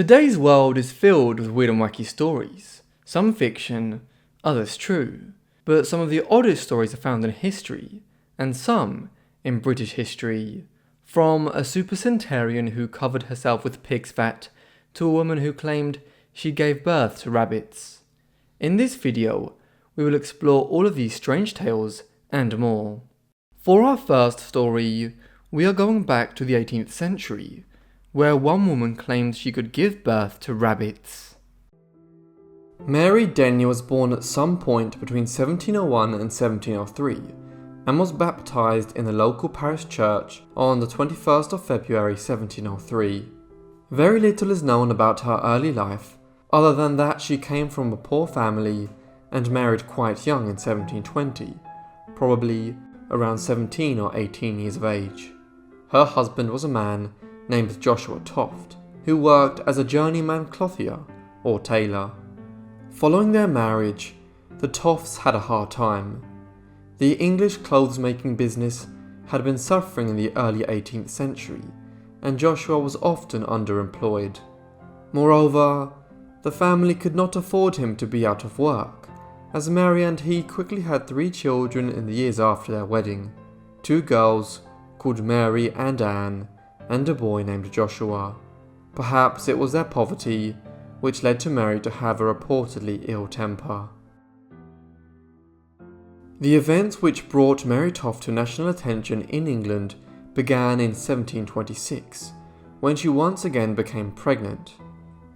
Today's world is filled with weird and wacky stories, some fiction, others true, but some of the oddest stories are found in history, and some in British history. From a supercentenarian who covered herself with pig's fat, to a woman who claimed she gave birth to rabbits. In this video, we will explore all of these strange tales and more. For our first story, we are going back to the 18th century, where one woman claimed she could give birth to rabbits. Mary Denny was born at some point between 1701 and 1703, and was baptised in the local parish church on the 21st of February 1703. Very little is known about her early life, other than that she came from a poor family and married quite young in 1720, probably around 17 or 18 years of age. Her husband was a man named Joshua Toft, who worked as a journeyman clothier or tailor. Following their marriage, the Tofts had a hard time. The English clothes-making business had been suffering in the early 18th century, and Joshua was often underemployed. Moreover, the family could not afford him to be out of work, as Mary and he quickly had 3 children in the years after their wedding, 2 girls called Mary and Anne, and a boy named Joshua. Perhaps it was their poverty which led to Mary to have a reportedly ill temper. The events which brought Mary Toft to national attention in England began in 1726, when she once again became pregnant.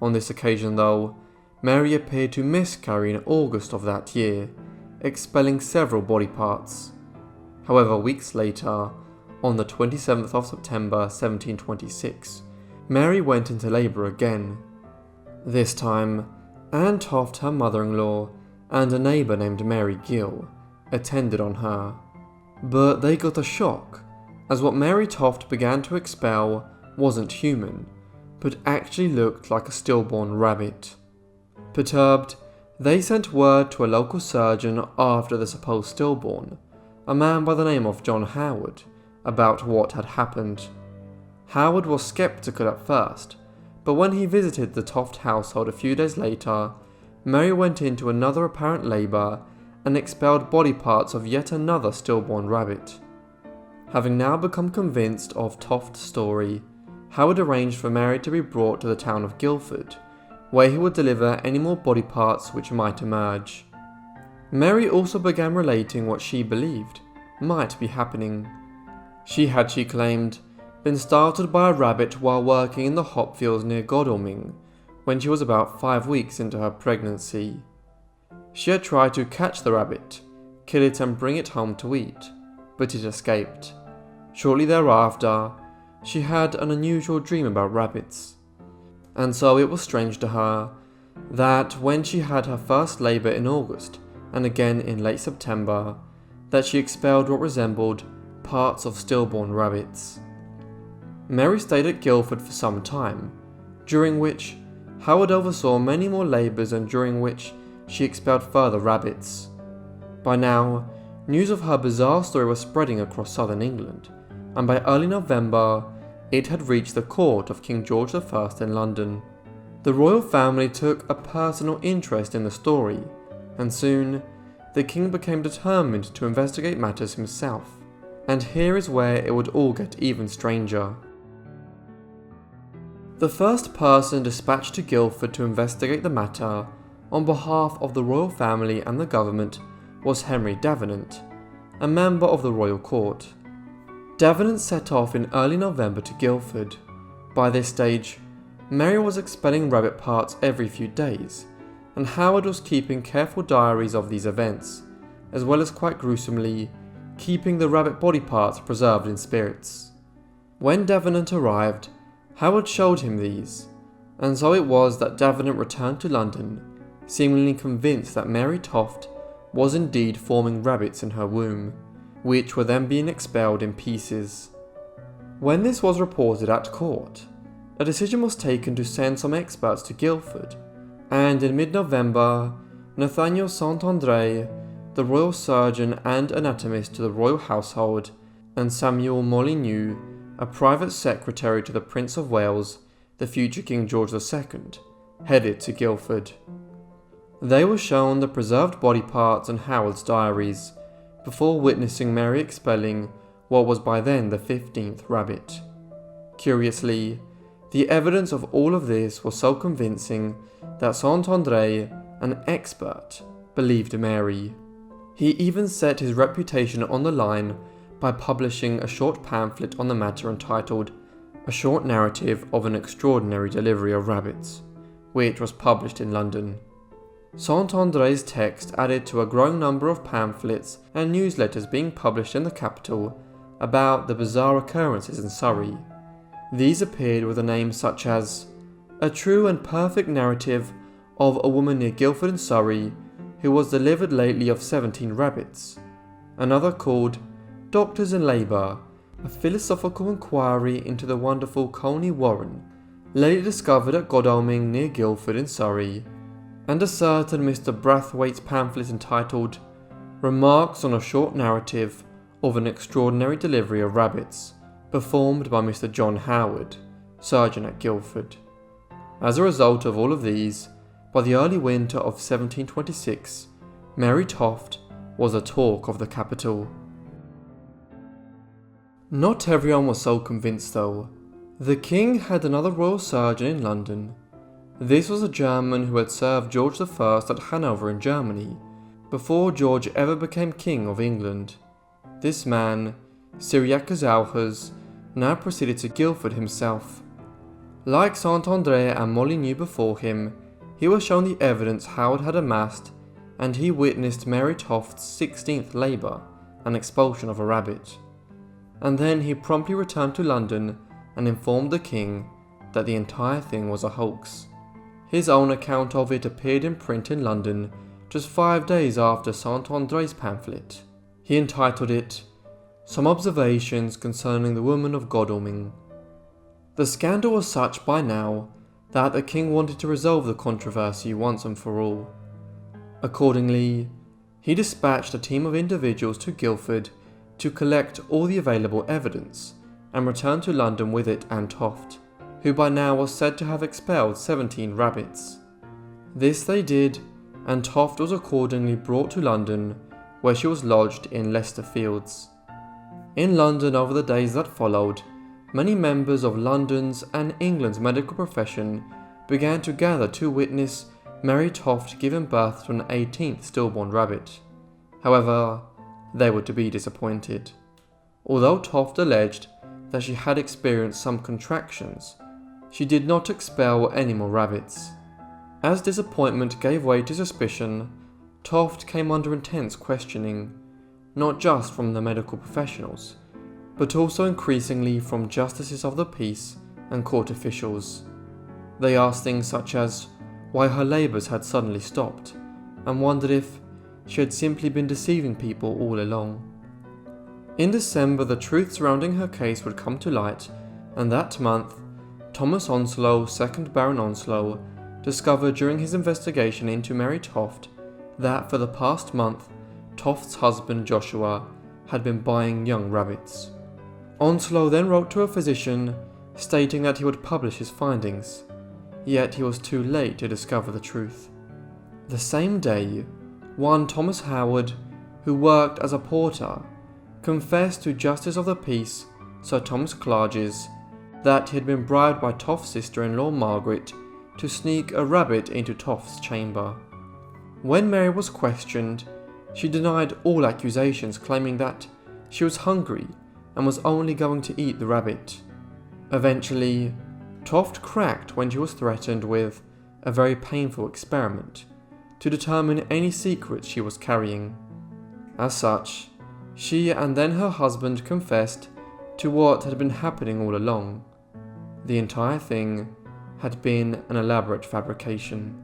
On this occasion though, Mary appeared to miscarry in August of that year, expelling several body parts. However, weeks later, on the 27th of September 1726, Mary went into labour again. This time, Anne Toft, her mother-in-law, and a neighbour named Mary Gill attended on her. But they got a shock, as what Mary Toft began to expel wasn't human, but actually looked like a stillborn rabbit. Perturbed, they sent word to a local surgeon after the supposed stillborn, a man by the name of John Howard, about what had happened. Howard was skeptical at first, but when he visited the Toft household a few days later, Mary went into another apparent labour and expelled body parts of yet another stillborn rabbit. Having now become convinced of Toft's story, Howard arranged for Mary to be brought to the town of Guildford, where he would deliver any more body parts which might emerge. Mary also began relating what she believed might be happening. She claimed, been startled by a rabbit while working in the hop fields near Godalming, when she was about 5 weeks into her pregnancy. She had tried to catch the rabbit, kill it and bring it home to eat, but it escaped. Shortly thereafter, she had an unusual dream about rabbits, and so it was strange to her that when she had her first labour in August, and again in late September, that she expelled what resembled parts of stillborn rabbits. Mary stayed at Guildford for some time, during which Howard oversaw many more labours and during which she expelled further rabbits. By now, news of her bizarre story was spreading across southern England, and by early November, it had reached the court of King George I in London. The royal family took a personal interest in the story, and soon, the king became determined to investigate matters himself. And here is where it would all get even stranger. The first person dispatched to Guildford to investigate the matter, on behalf of the royal family and the government, was Henry Davenant, a member of the royal court. Davenant set off in early November to Guildford. By this stage, Mary was expelling rabbit parts every few days, and Howard was keeping careful diaries of these events, as well as quite gruesomely, keeping the rabbit body parts preserved in spirits. When Davenant arrived, Howard showed him these, and so it was that Davenant returned to London, seemingly convinced that Mary Toft was indeed forming rabbits in her womb, which were then being expelled in pieces. When this was reported at court, a decision was taken to send some experts to Guildford, and in mid-November, Nathaniel Saint-André, the royal surgeon and anatomist to the royal household, and Samuel Molyneux, a private secretary to the Prince of Wales, the future King George II, headed to Guildford. They were shown the preserved body parts and Howard's diaries, before witnessing Mary expelling what was by then the 15th rabbit. Curiously, the evidence of all of this was so convincing that Saint-André, an expert, believed Mary. He even set his reputation on the line by publishing a short pamphlet on the matter entitled A Short Narrative of an Extraordinary Delivery of Rabbits, which was published in London. Saint-André's text added to a growing number of pamphlets and newsletters being published in the capital about the bizarre occurrences in Surrey. These appeared with names such as A True and Perfect Narrative of a Woman near Guildford in Surrey who was delivered lately of 17 rabbits. Another called Doctors in Labour, a philosophical inquiry into the wonderful Colney Warren, lately discovered at Godalming near Guildford in Surrey, and a certain Mr. Brathwaite's pamphlet entitled Remarks on a Short Narrative of an Extraordinary Delivery of Rabbits, performed by Mr. John Howard, surgeon at Guildford. As a result of all of these, by the early winter of 1726, Mary Toft was the talk of the capital. Not everyone was so convinced though. The king had another royal surgeon in London. This was a German who had served George I at Hanover in Germany, before George ever became King of England. This man, Cyriacus Auchers, now proceeded to Guildford himself. Like Saint-André and Molyneux before him, he was shown the evidence Howard had amassed, and he witnessed Mary Toft's 16th labour, an expulsion of a rabbit. And then he promptly returned to London and informed the king that the entire thing was a hoax. His own account of it appeared in print in London just 5 days after Saint-André's pamphlet. He entitled it, Some Observations Concerning the Woman of Godalming. The scandal was such by now that the king wanted to resolve the controversy once and for all. Accordingly, he dispatched a team of individuals to Guildford to collect all the available evidence and return to London with it and Toft, who by now was said to have expelled 17 rabbits. This they did, and Toft was accordingly brought to London, where she was lodged in Leicester Fields. In London over the days that followed, many members of London's and England's medical profession began to gather to witness Mary Toft giving birth to an 18th stillborn rabbit. However, they were to be disappointed. Although Toft alleged that she had experienced some contractions, she did not expel any more rabbits. As disappointment gave way to suspicion, Toft came under intense questioning, not just from the medical professionals, but also increasingly from justices of the peace and court officials. They asked things such as why her labours had suddenly stopped, and wondered if she had simply been deceiving people all along. In December, the truth surrounding her case would come to light, and that month, Thomas Onslow, 2nd Baron Onslow, discovered during his investigation into Mary Toft that for the past month, Toft's husband Joshua had been buying young rabbits. Onslow then wrote to a physician stating that he would publish his findings, yet he was too late to discover the truth. The same day, one Thomas Howard, who worked as a porter, confessed to Justice of the Peace Sir Thomas Clarges that he had been bribed by Toft's sister-in-law Margaret to sneak a rabbit into Toft's chamber. When Mary was questioned, she denied all accusations, claiming that she was hungry and was only going to eat the rabbit. Eventually, Toft cracked when she was threatened with a very painful experiment to determine any secrets she was carrying. As such, she and then her husband confessed to what had been happening all along. The entire thing had been an elaborate fabrication.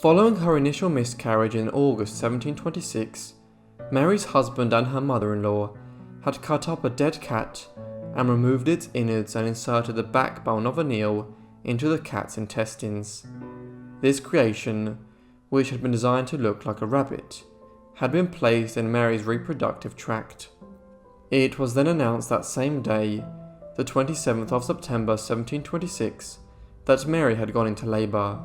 Following her initial miscarriage in August 1726, Mary's husband and her mother-in-law had cut up a dead cat and removed its innards and inserted the backbone of an eel into the cat's intestines. This creation, which had been designed to look like a rabbit, had been placed in Mary's reproductive tract. It was then announced that same day, the 27th of September 1726, that Mary had gone into labour.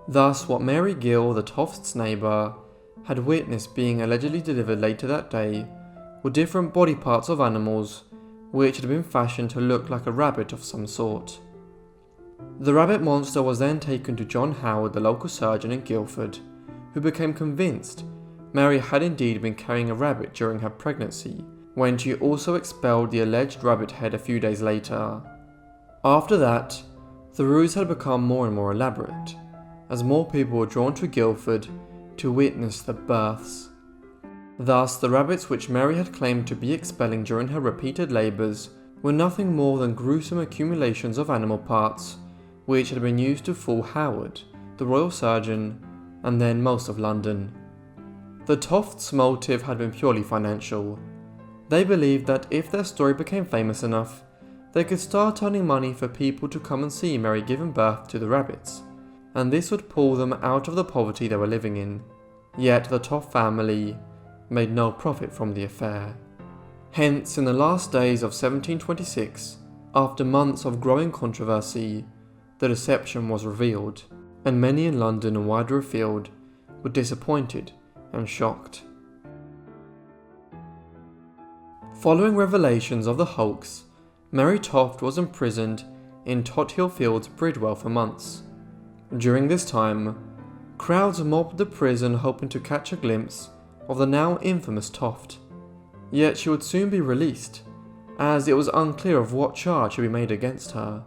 Thus, what Mary Gill, the Tofts' neighbour, had witnessed being allegedly delivered later that day were different body parts of animals which had been fashioned to look like a rabbit of some sort. The rabbit monster was then taken to John Howard, the local surgeon in Guildford, who became convinced Mary had indeed been carrying a rabbit during her pregnancy, when she also expelled the alleged rabbit head a few days later. After that, the ruse had become more and more elaborate, as more people were drawn to Guildford to witness the births. Thus, the rabbits which Mary had claimed to be expelling during her repeated labours were nothing more than gruesome accumulations of animal parts which had been used to fool Howard, the royal surgeon, and then most of London. The Tofts' motive had been purely financial. They believed that if their story became famous enough, they could start earning money for people to come and see Mary giving birth to the rabbits, and this would pull them out of the poverty they were living in. Yet the Toft family made no profit from the affair. Hence, in the last days of 1726, after months of growing controversy, the deception was revealed, and many in London and wider afield were disappointed and shocked. Following revelations of the hoax, Mary Toft was imprisoned in Tothill Fields, Bridwell for months. During this time, crowds mobbed the prison hoping to catch a glimpse of the now infamous Toft. Yet she would soon be released, as it was unclear of what charge should be made against her,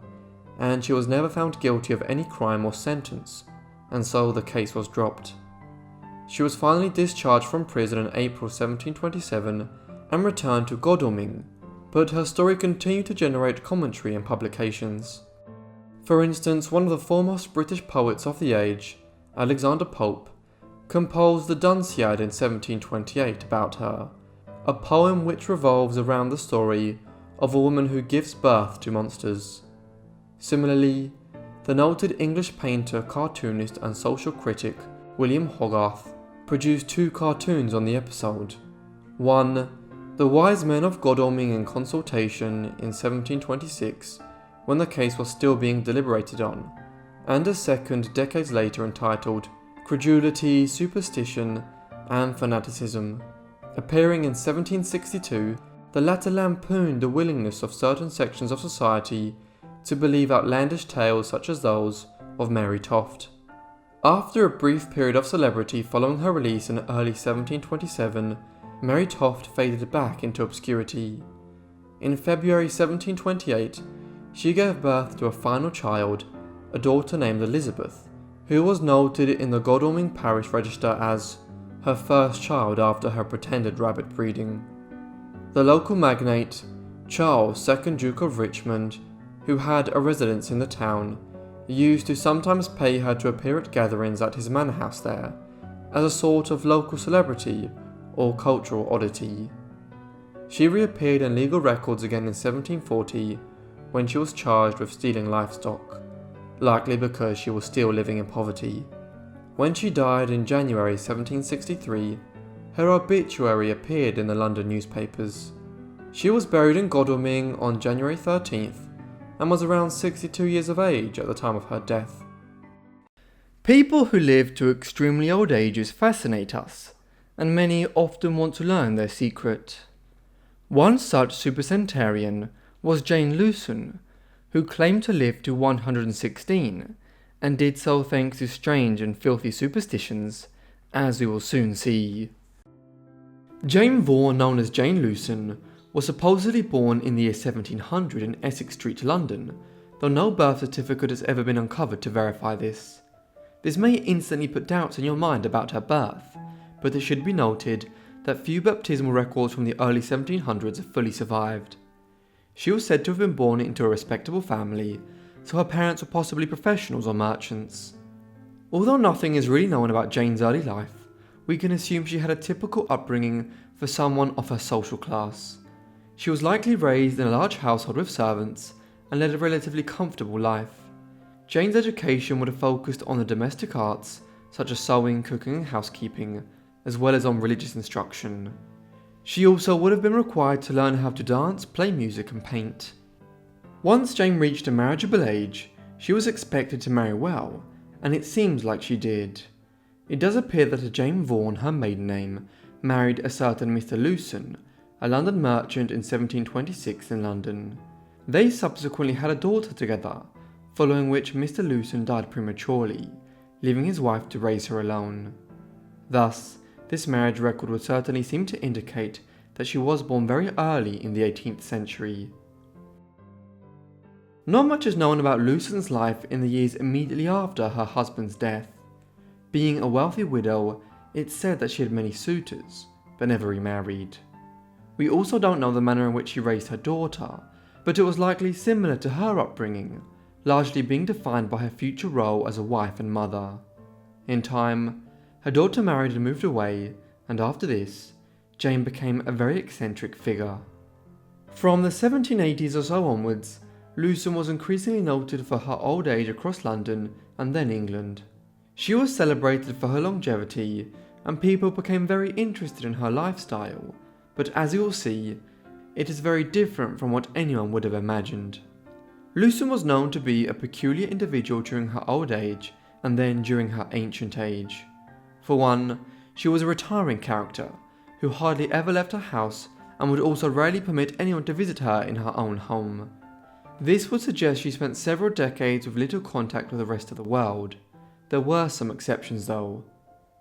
and she was never found guilty of any crime or sentence, and so the case was dropped. She was finally discharged from prison in April 1727 and returned to Godalming, but her story continued to generate commentary and publications. For instance, one of the foremost British poets of the age, Alexander Pope, composed the Dunciad in 1728 about her, a poem which revolves around the story of a woman who gives birth to monsters. Similarly, the noted English painter, cartoonist and social critic William Hogarth produced 2 cartoons on the episode. One, The Wise Men of Godalming in Consultation in 1726, when the case was still being deliberated on, and a second decades later entitled Credulity, Superstition and Fanaticism. Appearing in 1762, the latter lampooned the willingness of certain sections of society to believe outlandish tales such as those of Mary Toft. After a brief period of celebrity following her release in early 1727, Mary Toft faded back into obscurity. In February 1728, she gave birth to a final child, a daughter named Elizabeth, who was noted in the Godalming Parish Register as her first child after her pretended rabbit breeding. The local magnate, Charles, 2nd Duke of Richmond, who had a residence in the town, used to sometimes pay her to appear at gatherings at his manor house there, as a sort of local celebrity or cultural oddity. She reappeared in legal records again in 1740 when she was charged with stealing livestock, likely because she was still living in poverty. When she died in January 1763, her obituary appeared in the London newspapers. She was buried in Godalming on January 13th and was around 62 years of age at the time of her death. People who live to extremely old ages fascinate us, and many often want to learn their secret. One such supercentenarian was Jane Lewson, who claimed to live to 116, and did so thanks to strange and filthy superstitions, as we will soon see. Jane Vaughan, known as Jane Lewson, was supposedly born in the year 1700 in Essex Street, London, though no birth certificate has ever been uncovered to verify this. This may instantly put doubts in your mind about her birth, but it should be noted that few baptismal records from the early 1700s have fully survived. She was said to have been born into a respectable family, so her parents were possibly professionals or merchants. Although nothing is really known about Jane's early life, we can assume she had a typical upbringing for someone of her social class. She was likely raised in a large household with servants and led a relatively comfortable life. Jane's education would have focused on the domestic arts, such as sewing, cooking and housekeeping, as well as on religious instruction. She also would have been required to learn how to dance, play music and paint. Once Jane reached a marriageable age, she was expected to marry well, and it seems like she did. It does appear that a Jane Vaughan, her maiden name, married a certain Mr. Lewson, a London merchant in 1726 in London. They subsequently had a daughter together, following which Mr. Lewson died prematurely, leaving his wife to raise her alone. Thus, this marriage record would certainly seem to indicate that she was born very early in the 18th century. Not much is known about Lewson's life in the years immediately after her husband's death. Being a wealthy widow, it's said that she had many suitors, but never remarried. We also don't know the manner in which she raised her daughter, but it was likely similar to her upbringing, largely being defined by her future role as a wife and mother. In time, her daughter married and moved away, and after this, Jane became a very eccentric figure. From the 1780s or so onwards, Lewson was increasingly noted for her old age across London and then England. She was celebrated for her longevity, and people became very interested in her lifestyle, but as you will see, it is very different from what anyone would have imagined. Lewson was known to be a peculiar individual during her old age and then during her ancient age. For one, she was a retiring character, who hardly ever left her house and would also rarely permit anyone to visit her in her own home. This would suggest she spent several decades with little contact with the rest of the world. There were some exceptions though.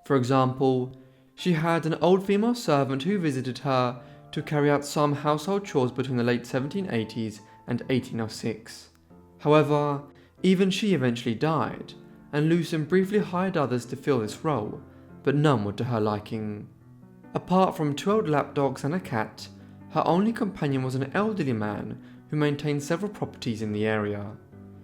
For example, she had an old female servant who visited her to carry out some household chores between the late 1780s and 1806. However, even she eventually died, and Lewson briefly hired others to fill this role, but none were to her liking. Apart from 2 old lapdogs and a cat, her only companion was an elderly man who maintained several properties in the area.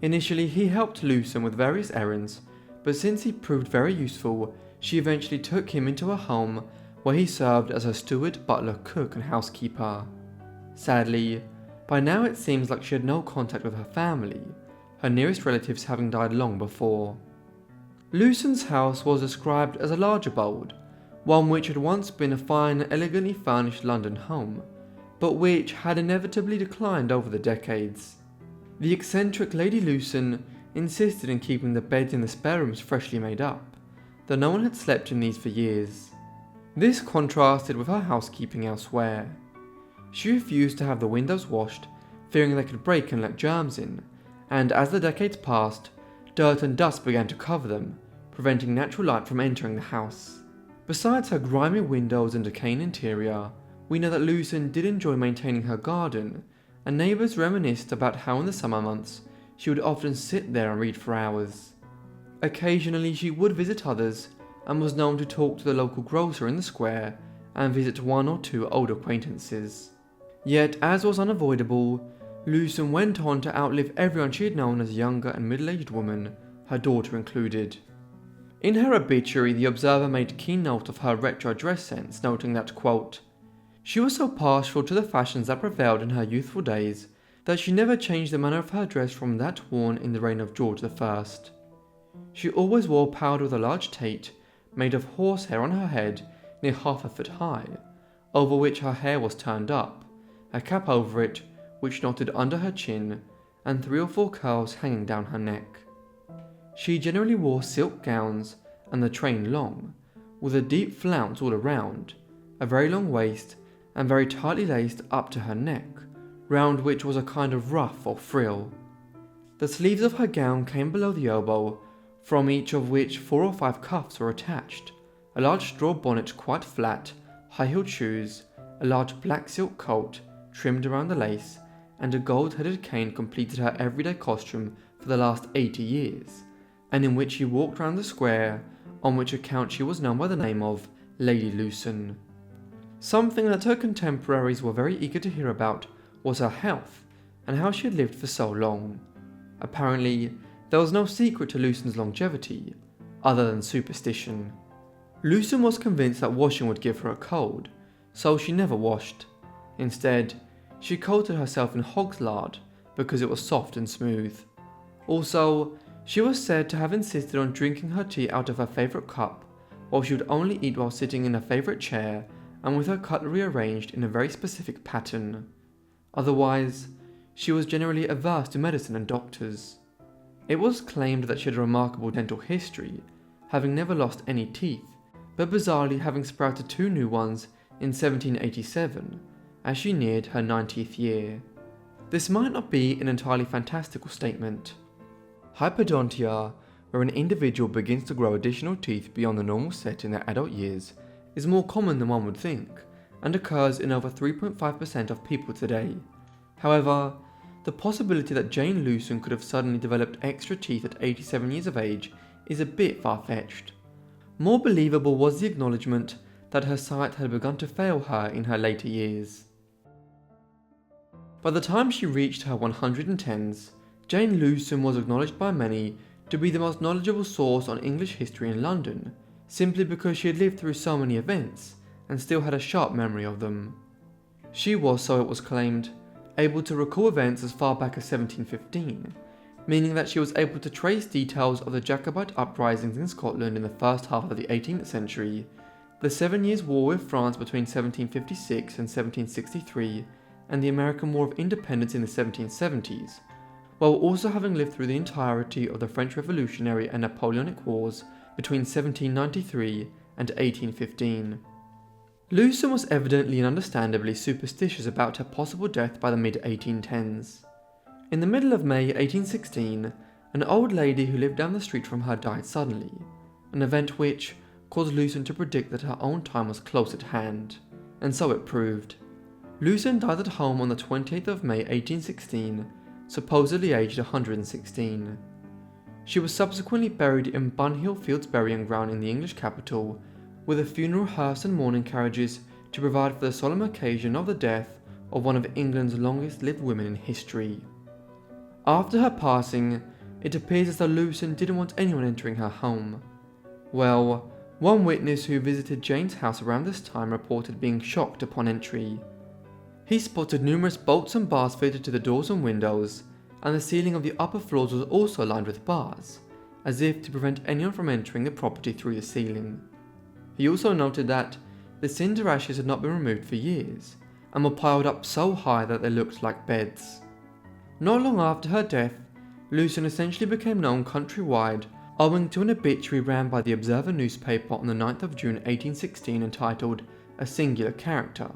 Initially, he helped Lewson with various errands, but since he proved very useful, she eventually took him into her home, where he served as her steward, butler, cook and housekeeper. Sadly, by now it seems like she had no contact with her family, her nearest relatives having died long before. Lewson's house was described as a large abode, one which had once been a fine, elegantly furnished London home, but which had inevitably declined over the decades. The eccentric Lady Lewson insisted in keeping the beds in the spare rooms freshly made up, though no one had slept in these for years. This contrasted with her housekeeping elsewhere. She refused to have the windows washed, fearing they could break and let germs in, and as the decades passed, dirt and dust began to cover them, preventing natural light from entering the house. Besides her grimy windows and decaying interior, we know that Lewson did enjoy maintaining her garden, and neighbours reminisced about how in the summer months she would often sit there and read for hours. Occasionally she would visit others, and was known to talk to the local grocer in the square and visit 1 or 2 old acquaintances. Yet, as was unavoidable, Lewson went on to outlive everyone she had known as a younger and middle-aged woman, her daughter included. In her obituary, the Observer made keen note of her retro dress sense, noting that, quote, "She was so partial to the fashions that prevailed in her youthful days that she never changed the manner of her dress from that worn in the reign of George I. She always wore powder with a large tate, made of horsehair on her head near half a foot high, over which her hair was turned up, a cap over it which knotted under her chin, and 3 or 4 curls hanging down her neck. She generally wore silk gowns and the train long, with a deep flounce all around, a very long waist, and very tightly laced up to her neck, round which was a kind of ruff or frill. The sleeves of her gown came below the elbow, from each of which 4 or 5 cuffs were attached, a large straw bonnet quite flat, high-heeled shoes, a large black silk coat trimmed around the lace, and a gold-headed cane completed her everyday costume for the last 80 years, and in which she walked round the square, on which account she was known by the name of Lady Lewson. Something that her contemporaries were very eager to hear about was her health, and how she had lived for so long. Apparently, there was no secret to Lewson's longevity, other than superstition. Lewson was convinced that washing would give her a cold, so she never washed. Instead, she coated herself in hog's lard because it was soft and smooth. Also, she was said to have insisted on drinking her tea out of her favourite cup, while she would only eat while sitting in her favourite chair and with her cutlery arranged in a very specific pattern. Otherwise, she was generally averse to medicine and doctors. It was claimed that she had a remarkable dental history, having never lost any teeth, but bizarrely having sprouted 2 new ones in 1787, as she neared her 90th year. This might not be an entirely fantastical statement. Hypodontia, where an individual begins to grow additional teeth beyond the normal set in their adult years, is more common than one would think, and occurs in over 3.5% of people today. However, the possibility that Jane Lewson could have suddenly developed extra teeth at 87 years of age is a bit far-fetched. More believable was the acknowledgement that her sight had begun to fail her in her later years. By the time she reached her 110s, Jane Lewson was acknowledged by many to be the most knowledgeable source on English history in London, simply because she had lived through so many events and still had a sharp memory of them. She was, so it was claimed, able to recall events as far back as 1715, meaning that she was able to trace details of the Jacobite uprisings in Scotland in the first half of the 18th century, the 7 Years' War with France between 1756 and 1763, and the American War of Independence in the 1770s, while also having lived through the entirety of the French Revolutionary and Napoleonic Wars between 1793 and 1815. Lewson was evidently and understandably superstitious about her possible death by the mid-1810s. In the middle of May 1816, an old lady who lived down the street from her died suddenly, an event which caused Lewson to predict that her own time was close at hand, and so it proved. Lewson died at home on the 28th of May 1816, supposedly aged 116. She was subsequently buried in Bunhill Fields burying ground in the English capital, with a funeral hearse and mourning carriages to provide for the solemn occasion of the death of one of England's longest-lived women in history. After her passing, it appears as though Lewson didn't want anyone entering her home. Well, one witness who visited Jane's house around this time reported being shocked upon entry. He spotted numerous bolts and bars fitted to the doors and windows, and the ceiling of the upper floors was also lined with bars, as if to prevent anyone from entering the property through the ceiling. He also noted that the cinder ashes had not been removed for years, and were piled up so high that they looked like beds. Not long after her death, Lewson essentially became known countrywide owing to an obituary ran by the Observer newspaper on the 9th of June 1816 entitled "A Singular Character."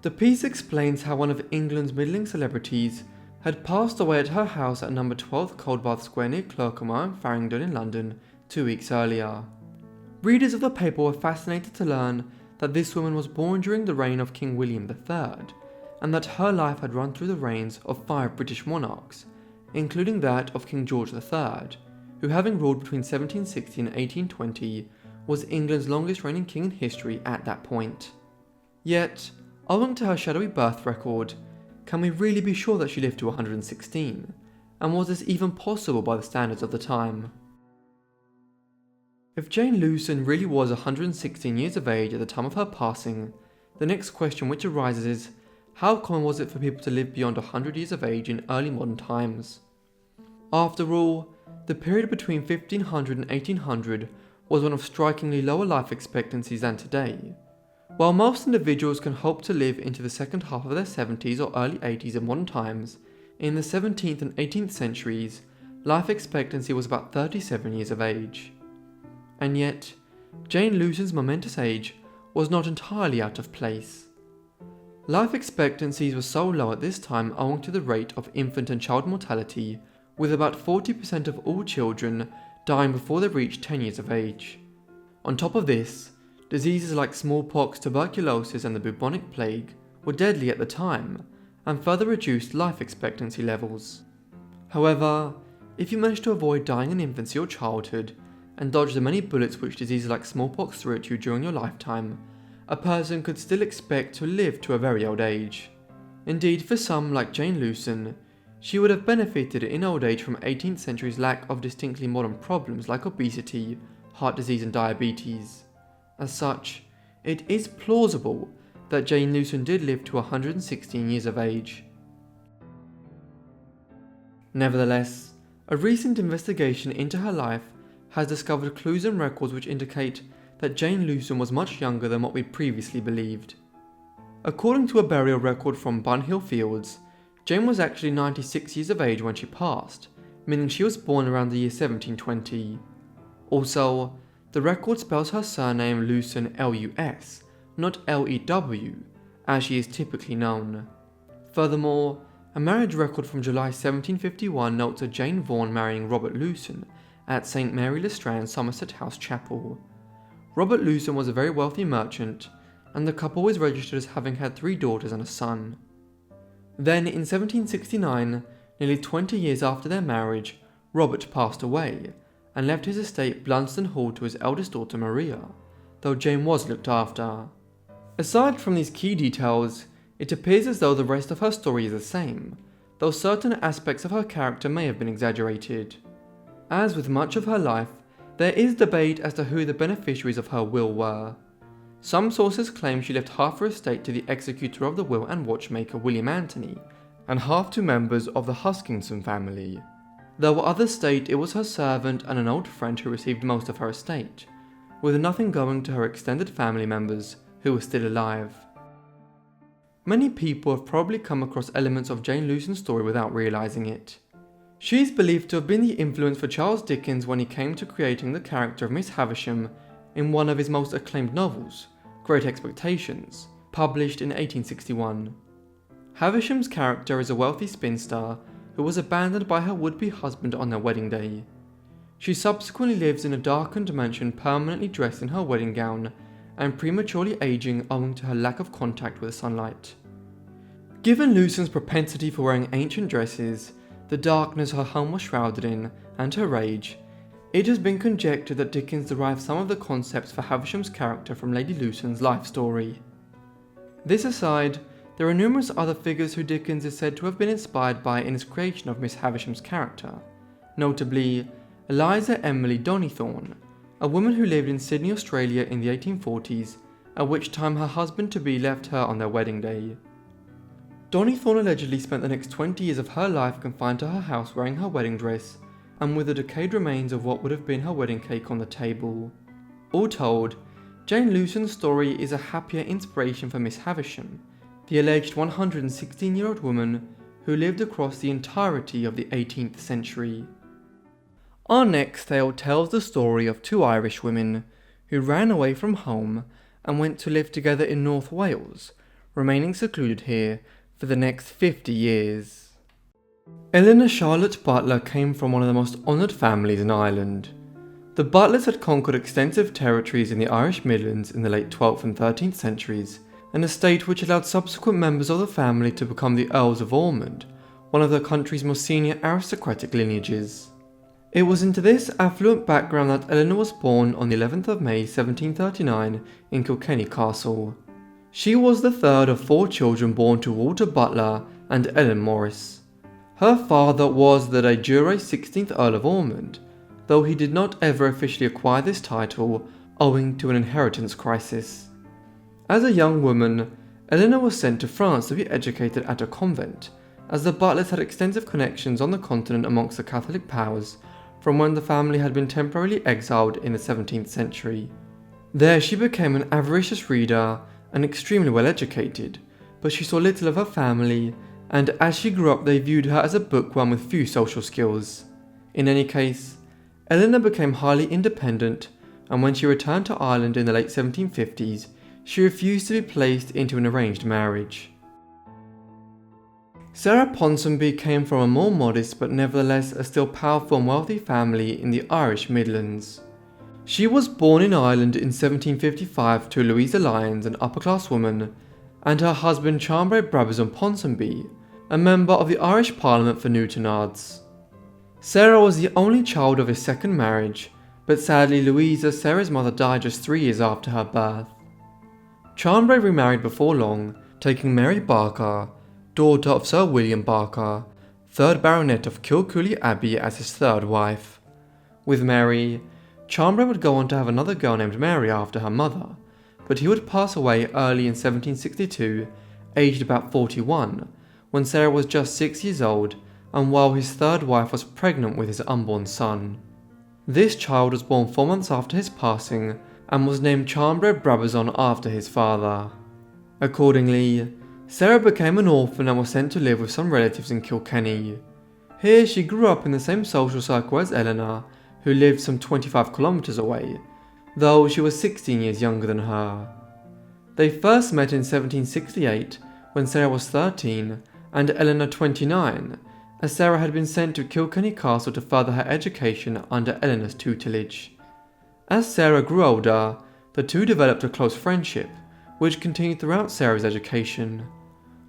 The piece explains how one of England's middling celebrities had passed away at her house at number 12 Coldbath Square near Clerkenwell and Farringdon in London 2 weeks earlier. Readers of the paper were fascinated to learn that this woman was born during the reign of King William III, and that her life had run through the reigns of 5 British monarchs, including that of King George III, who, having ruled between 1760 and 1820, was England's longest reigning king in history at that point. Yet, owing to her shadowy birth record, can we really be sure that she lived to 116? And was this even possible by the standards of the time? If Jane Lewson really was 116 years of age at the time of her passing, the next question which arises is, how common was it for people to live beyond 100 years of age in early modern times? After all, the period between 1500 and 1800 was one of strikingly lower life expectancies than today. While most individuals can hope to live into the second half of their 70s or early 80s in modern times, in the 17th and 18th centuries, life expectancy was about 37 years of age. And yet, Jane Lewson's momentous age was not entirely out of place. Life expectancies were so low at this time owing to the rate of infant and child mortality, with about 40% of all children dying before they reached 10 years of age. On top of this, diseases like smallpox, tuberculosis and the bubonic plague were deadly at the time, and further reduced life expectancy levels. However, if you managed to avoid dying in infancy or childhood, and dodge the many bullets which diseases like smallpox threw at you during your lifetime, a person could still expect to live to a very old age. Indeed, for some, like Jane Lewson, she would have benefited in old age from 18th century's lack of distinctly modern problems like obesity, heart disease and diabetes. As such, it is plausible that Jane Lewson did live to 116 years of age. Nevertheless, a recent investigation into her life has discovered clues and records which indicate that Jane Lewson was much younger than what we previously believed. According to a burial record from Bunhill Fields, Jane was actually 96 years of age when she passed, meaning she was born around the year 1720. Also, the record spells her surname Lewson L-U-S, not L-E-W, as she is typically known. Furthermore, a marriage record from July 1751 notes a Jane Vaughan marrying Robert Lewson at St Mary le Strand, Somerset House Chapel. Robert Lewson was a very wealthy merchant, and the couple was registered as having had 3 daughters and a son. Then, in 1769, nearly 20 years after their marriage, Robert passed away, and left his estate Blunsdon Hall to his eldest daughter Maria, though Jane was looked after. Aside from these key details, it appears as though the rest of her story is the same, though certain aspects of her character may have been exaggerated. As with much of her life, there is debate as to who the beneficiaries of her will were. Some sources claim she left half her estate to the executor of the will and watchmaker William Anthony, and half to members of the Huskinson family, though others state it was her servant and an old friend who received most of her estate, with nothing going to her extended family members who were still alive. Many people have probably come across elements of Jane Lewson's story without realising it. She is believed to have been the influence for Charles Dickens when he came to creating the character of Miss Havisham in one of his most acclaimed novels, Great Expectations, published in 1861. Havisham's character is a wealthy spinster who was abandoned by her would-be husband on their wedding day. She subsequently lives in a darkened mansion permanently dressed in her wedding gown and prematurely aging owing to her lack of contact with sunlight. Given Lewson's propensity for wearing ancient dresses, the darkness her home was shrouded in, and her age, it has been conjectured that Dickens derived some of the concepts for Havisham's character from Lady Lewson's life story. This aside, there are numerous other figures who Dickens is said to have been inspired by in his creation of Miss Havisham's character, notably Eliza Emily Donnithorne, a woman who lived in Sydney, Australia in the 1840s, at which time her husband-to-be left her on their wedding day. Donnithorne allegedly spent the next 20 years of her life confined to her house wearing her wedding dress, and with the decayed remains of what would have been her wedding cake on the table. All told, Jane Lewson's story is a happier inspiration for Miss Havisham, the alleged 116-year-old woman who lived across the entirety of the 18th century. Our next tale tells the story of 2 Irish women who ran away from home and went to live together in North Wales, remaining secluded here for the next 50 years. Eleanor Charlotte Butler came from one of the most honoured families in Ireland. The Butlers had conquered extensive territories in the Irish Midlands in the late 12th and 13th centuries, an estate which allowed subsequent members of the family to become the Earls of Ormond, one of the country's most senior aristocratic lineages. It was into this affluent background that Eleanor was born on the 11th of May 1739 in Kilkenny Castle. She was the third of 4 children born to Walter Butler and Ellen Morris. Her father was the de jure 16th Earl of Ormond, though he did not ever officially acquire this title owing to an inheritance crisis. As a young woman, Eleanor was sent to France to be educated at a convent, as the Butlers had extensive connections on the continent amongst the Catholic powers from when the family had been temporarily exiled in the 17th century. There she became an avaricious reader and extremely well educated, but she saw little of her family, and as she grew up they viewed her as a bookworm with few social skills. In any case, Eleanor became highly independent, and when she returned to Ireland in the late 1750s, she refused to be placed into an arranged marriage. Sarah Ponsonby came from a more modest but nevertheless a still powerful and wealthy family in the Irish Midlands. She was born in Ireland in 1755 to Louisa Lyons, an upper-class woman, and her husband Chambre Brabazon Ponsonby, a member of the Irish Parliament for Newtownards. Sarah was the only child of his second marriage, but sadly Louisa, Sarah's mother, died just 3 years after her birth. Chambre remarried before long, taking Mary Barker, daughter of Sir William Barker, 3rd Baronet of Kilcooley Abbey, as his 3rd wife. With Mary, Chambre would go on to have another girl named Mary after her mother, but he would pass away early in 1762, aged about 41, when Sarah was just 6 years old, and while his 3rd wife was pregnant with his unborn son. This child was born 4 months after his passing, and was named Chambre Brabazon after his father. Accordingly, Sarah became an orphan and was sent to live with some relatives in Kilkenny. Here she grew up in the same social circle as Eleanor, who lived some 25 kilometers away, though she was 16 years younger than her. They first met in 1768 when Sarah was 13 and Eleanor 29, as Sarah had been sent to Kilkenny Castle to further her education under Eleanor's tutelage. As Sarah grew older, the two developed a close friendship, which continued throughout Sarah's education.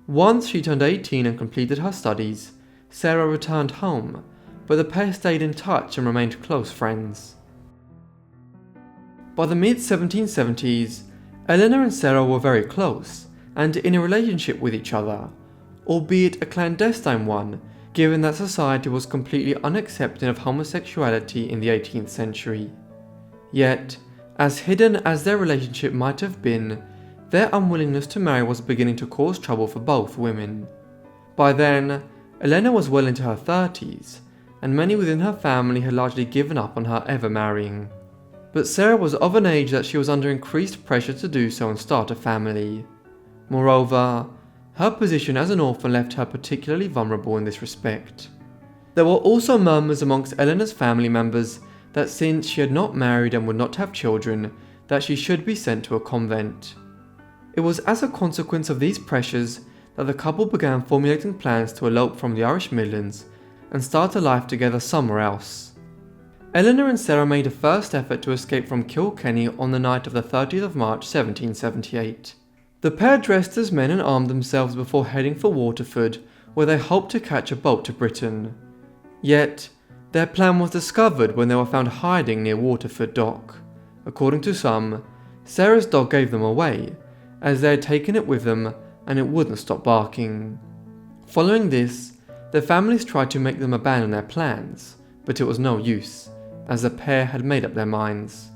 Once she turned 18 and completed her studies, Sarah returned home, but the pair stayed in touch and remained close friends. By the mid-1770s, Eleanor and Sarah were very close and in a relationship with each other, albeit a clandestine one, given that society was completely unaccepting of homosexuality in the 18th century. Yet, as hidden as their relationship might have been, their unwillingness to marry was beginning to cause trouble for both women. By then, Eleanor was well into her 30s, and many within her family had largely given up on her ever marrying. But Sarah was of an age that she was under increased pressure to do so and start a family. Moreover, her position as an orphan left her particularly vulnerable in this respect. There were also murmurs amongst Eleanor's family members that since she had not married and would not have children, that she should be sent to a convent. It was as a consequence of these pressures that the couple began formulating plans to elope from the Irish Midlands and start a life together somewhere else. Eleanor and Sarah made a first effort to escape from Kilkenny on the night of the 30th of March 1778. The pair dressed as men and armed themselves before heading for Waterford, where they hoped to catch a boat to Britain. Yet, their plan was discovered when they were found hiding near Waterford dock. According to some, Sarah's dog gave them away, as they had taken it with them and it wouldn't stop barking. Following this, their families tried to make them abandon their plans, but it was no use, as the pair had made up their minds.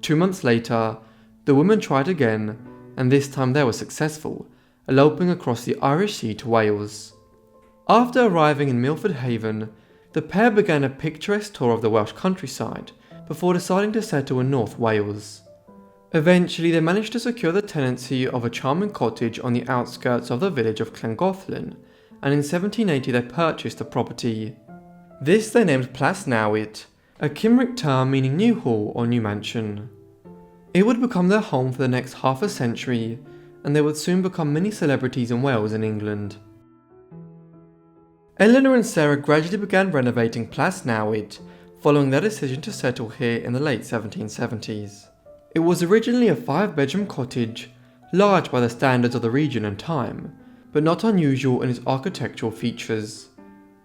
2 months later, the women tried again, and this time they were successful, eloping across the Irish Sea to Wales. After arriving in Milford Haven, the pair began a picturesque tour of the Welsh countryside before deciding to settle in North Wales. Eventually, they managed to secure the tenancy of a charming cottage on the outskirts of the village of Llangollen, and in 1780 they purchased the property. This they named Plas Newydd, a Cymric term meaning new hall or new mansion. It would become their home for the next half a century, and they would soon become mini celebrities in Wales and England. Eleanor and Sarah gradually began renovating Plas Newydd, following their decision to settle here in the late 1770s. It was originally a 5-bedroom cottage, large by the standards of the region and time, but not unusual in its architectural features.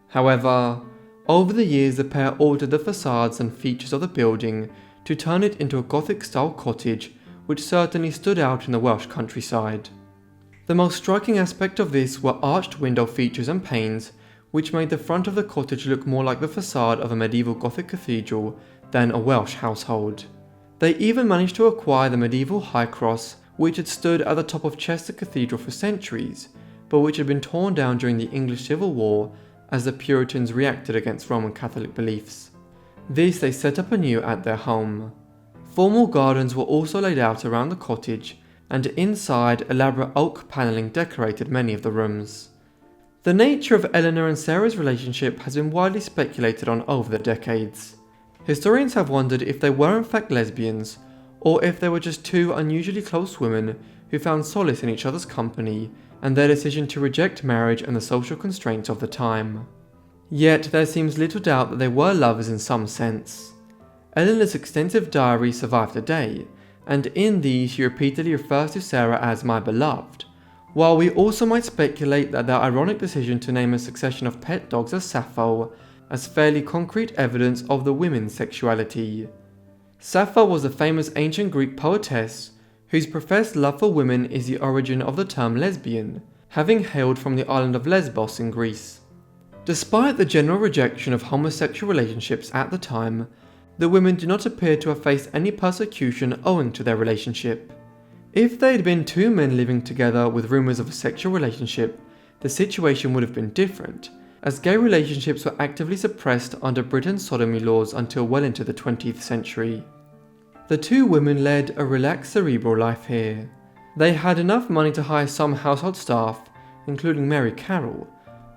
However, over the years the pair altered the facades and features of the building to turn it into a Gothic-style cottage which certainly stood out in the Welsh countryside. The most striking aspect of this were arched window features and panes, which made the front of the cottage look more like the facade of a medieval Gothic cathedral than a Welsh household. They even managed to acquire the medieval high cross, which had stood at the top of Chester Cathedral for centuries, but which had been torn down during the English Civil War as the Puritans reacted against Roman Catholic beliefs. This they set up anew at their home. Formal gardens were also laid out around the cottage, and inside elaborate oak panelling decorated many of the rooms. The nature of Eleanor and Sarah's relationship has been widely speculated on over the decades. Historians have wondered if they were in fact lesbians, or if they were just two unusually close women who found solace in each other's company and their decision to reject marriage and the social constraints of the time. Yet there seems little doubt that they were lovers in some sense. Eleanor's extensive diary survived today, and in these she repeatedly refers to Sarah as "my beloved," while we also might speculate that their ironic decision to name a succession of pet dogs as Sappho as fairly concrete evidence of the women's sexuality. Sappho was a famous ancient Greek poetess whose professed love for women is the origin of the term lesbian, having hailed from the island of Lesbos in Greece. Despite the general rejection of homosexual relationships at the time, the women do not appear to have faced any persecution owing to their relationship. If they had been two men living together with rumours of a sexual relationship, the situation would have been different, as gay relationships were actively suppressed under Britain's sodomy laws until well into the 20th century. The two women led a relaxed cerebral life here. They had enough money to hire some household staff, including Mary Carroll,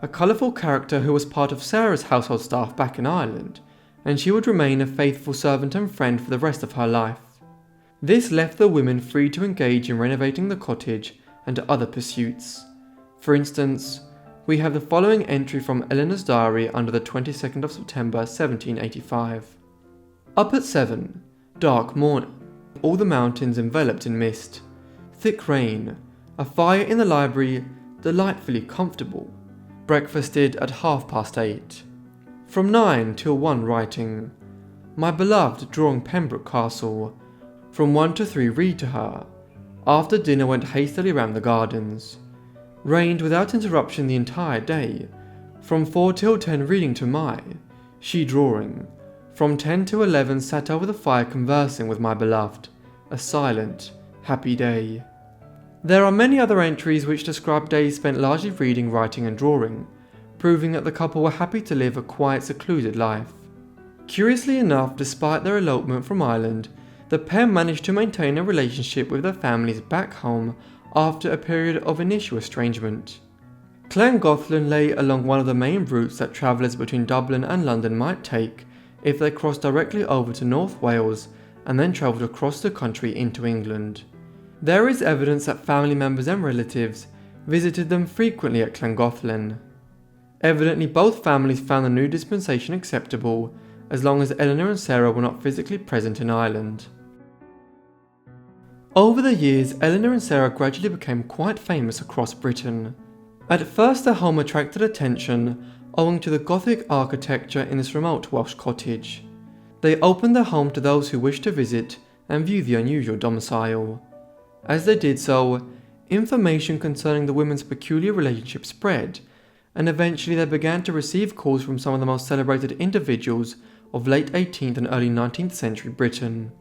a colourful character who was part of Sarah's household staff back in Ireland, and she would remain a faithful servant and friend for the rest of her life. This left the women free to engage in renovating the cottage and other pursuits. For instance, we have the following entry from Eleanor's diary under the 22nd of September 1785. Up at 7, dark morning, all the mountains enveloped in mist, thick rain, a fire in the library delightfully comfortable, breakfasted at 8:30. From 9 till 1 writing, my beloved drawing Pembroke Castle. From 1 to 3 read to her. After dinner went hastily round the gardens. Rained without interruption the entire day. From 4 till 10 reading to she drawing. From 10 to 11 sat over the fire conversing with my beloved. A silent, happy day. There are many other entries which describe days spent largely reading, writing and drawing, proving that the couple were happy to live a quiet, secluded life. Curiously enough, despite their elopement from Ireland, the pair managed to maintain a relationship with their families back home after a period of initial estrangement. Llangollen lay along one of the main routes that travellers between Dublin and London might take if they crossed directly over to North Wales and then travelled across the country into England. There is evidence that family members and relatives visited them frequently at Llangollen. Evidently both families found the new dispensation acceptable as long as Eleanor and Sarah were not physically present in Ireland. Over the years, Eleanor and Sarah gradually became quite famous across Britain. At first their home attracted attention owing to the Gothic architecture in this remote Welsh cottage. They opened their home to those who wished to visit and view the unusual domicile. As they did so, information concerning the women's peculiar relationship spread, and eventually they began to receive calls from some of the most celebrated individuals of late 18th and early 19th century Britain.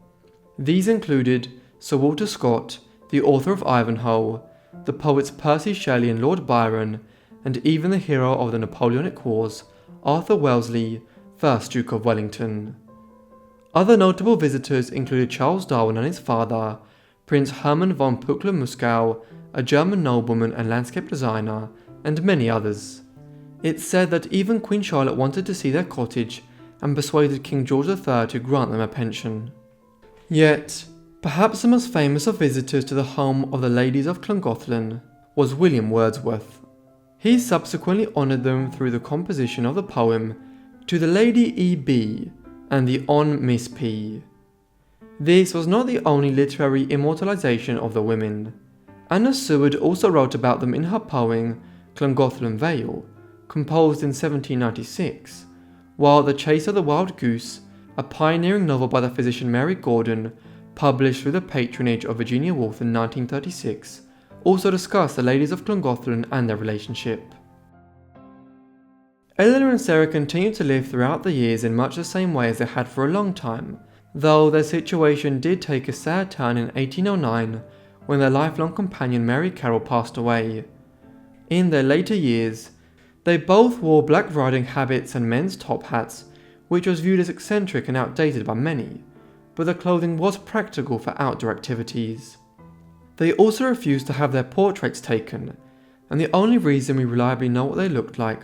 These included Sir Walter Scott, the author of Ivanhoe, the poets Percy Shelley and Lord Byron, and even the hero of the Napoleonic Wars, Arthur Wellesley, 1st Duke of Wellington. Other notable visitors included Charles Darwin and his father, Prince Hermann von Pückler-Muskau, a German nobleman and landscape designer, and many others. It's said that even Queen Charlotte wanted to see their cottage and persuaded King George III to grant them a pension. Yet, perhaps the most famous of visitors to the home of the ladies of Llangollen was William Wordsworth. He subsequently honoured them through the composition of the poem To the Lady E.B. and the On Miss P. This was not the only literary immortalisation of the women. Anna Seward also wrote about them in her poem Llangollen Vale, composed in 1796, while The Chase of the Wild Goose, a pioneering novel by the physician Mary Gordon, published through the patronage of Virginia Woolf in 1936, also discussed the ladies of Llangollen and their relationship. Eleanor and Sarah continued to live throughout the years in much the same way as they had for a long time, though their situation did take a sad turn in 1809 when their lifelong companion Mary Carroll passed away. In their later years, they both wore black riding habits and men's top hats, which was viewed as eccentric and outdated by many, but the clothing was practical for outdoor activities. They also refused to have their portraits taken, and the only reason we reliably know what they looked like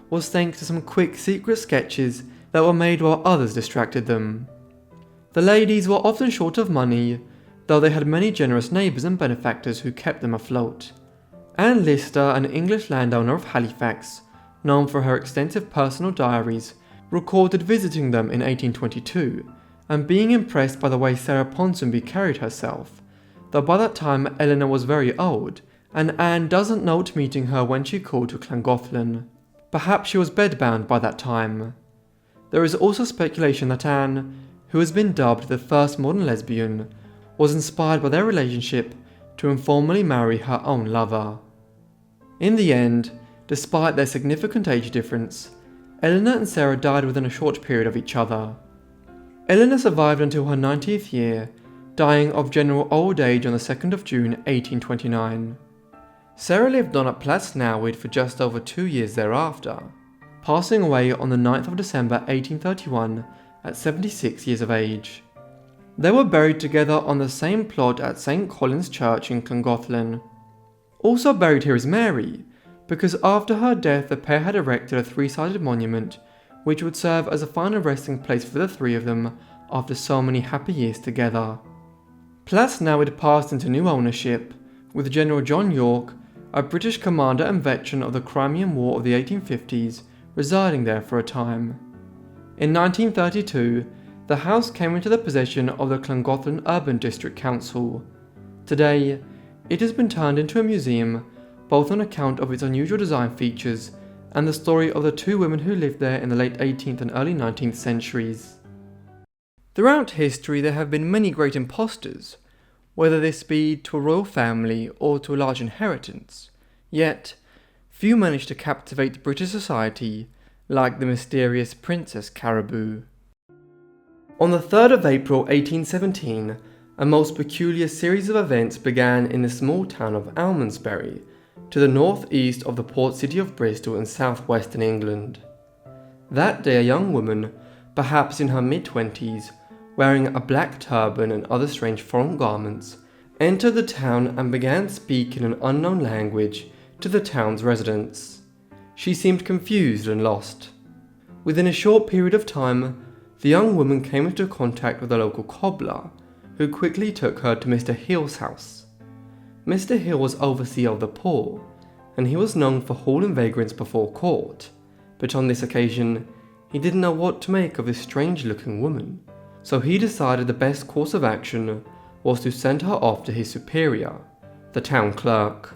was thanks to some quick secret sketches that were made while others distracted them. The ladies were often short of money, though they had many generous neighbours and benefactors who kept them afloat. Anne Lister, an English landowner of Halifax, known for her extensive personal diaries, recorded visiting them in 1822 and being impressed by the way Sarah Ponsonby carried herself, though by that time Eleanor was very old, and Anne doesn't note meeting her when she called to Llangollen. Perhaps she was bedbound by that time. There is also speculation that Anne, who has been dubbed the first modern lesbian, was inspired by their relationship to informally marry her own lover. In the end, despite their significant age difference, Eleanor and Sarah died within a short period of each other. Eleanor survived until her 90th year, dying of general old age on the 2nd of June 1829. Sarah lived on at Plasnowid for just over 2 years thereafter, passing away on the 9th of December 1831 at 76 years of age. They were buried together on the same plot at St. Colin's Church in Llangollen. Also buried here is Mary, because after her death the pair had erected a three-sided monument which would serve as a final resting place for the three of them after so many happy years together. Place now had passed into new ownership, with General John York, a British commander and veteran of the Crimean War of the 1850s, residing there for a time. In 1932, the house came into the possession of the Llangollen Urban District Council. Today, it has been turned into a museum, both on account of its unusual design features and the story of the two women who lived there in the late 18th and early 19th centuries. Throughout history there have been many great impostors, whether this be to a royal family or to a large inheritance, yet few managed to captivate British society like the mysterious Princess Caraboo. On the 3rd of April 1817, a most peculiar series of events began in the small town of Almondsbury, to the northeast of the port city of Bristol in southwestern England. That day a young woman, perhaps in her mid-20s, wearing a black turban and other strange foreign garments, entered the town and began speaking an unknown language to the town's residents. She seemed confused and lost. Within a short period of time, the young woman came into contact with a local cobbler, who quickly took her to Mr. Hill's house. Mr. Hill was overseer of the poor, and he was known for hauling vagrants before court, but on this occasion, he didn't know what to make of this strange-looking woman, so he decided the best course of action was to send her off to his superior, the town clerk.